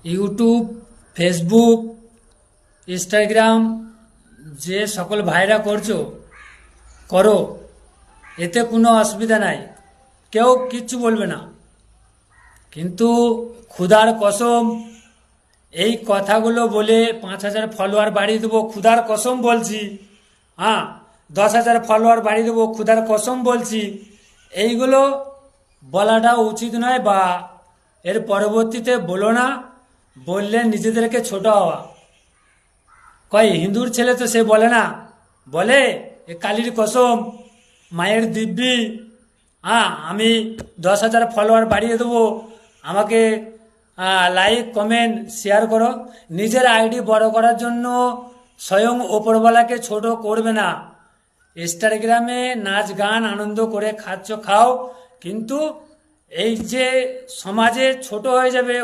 YouTube, Facebook, Instagram যে সকল ভাইরা করো, এতে কোনো অসুবিধা নাই, কেউ কিচ্ছু বলবে না। কিন্তু ক্ষুধার কসম এই কথাগুলো বলে 5,000 ফলোয়ার বাড়িয়ে দেবো, ক্ষুধার কসম বলছি। হ্যাঁ, 10,000 ফলোয়ার বাড়িয়ে দেবো, ক্ষুধার কসম বলছি। এইগুলো বলাটা উচিত নয়, বা এর পরবর্তীতে বলো না, বললে নিজেদেরকে ছোট হওয়া। কয় হিন্দুর ছেলে তো সে বলে না, বলে এ কালীর কসম, মায়ের দিব্যি, হ্যাঁ আমি 10,000 ফলোয়ার বাড়িয়ে দেবো, আমাকে লাইক কমেন্ট শেয়ার করো। নিজের আইডি বড় করার জন্য স্বয়ং ওপরওয়ালাকে ছোট করবে না। ইনস্টাগ্রামে নাচ গান আনন্দ করে খাচ্ছ খাও, কিন্তু এই যে সমাজে ছোট হয়ে যাবে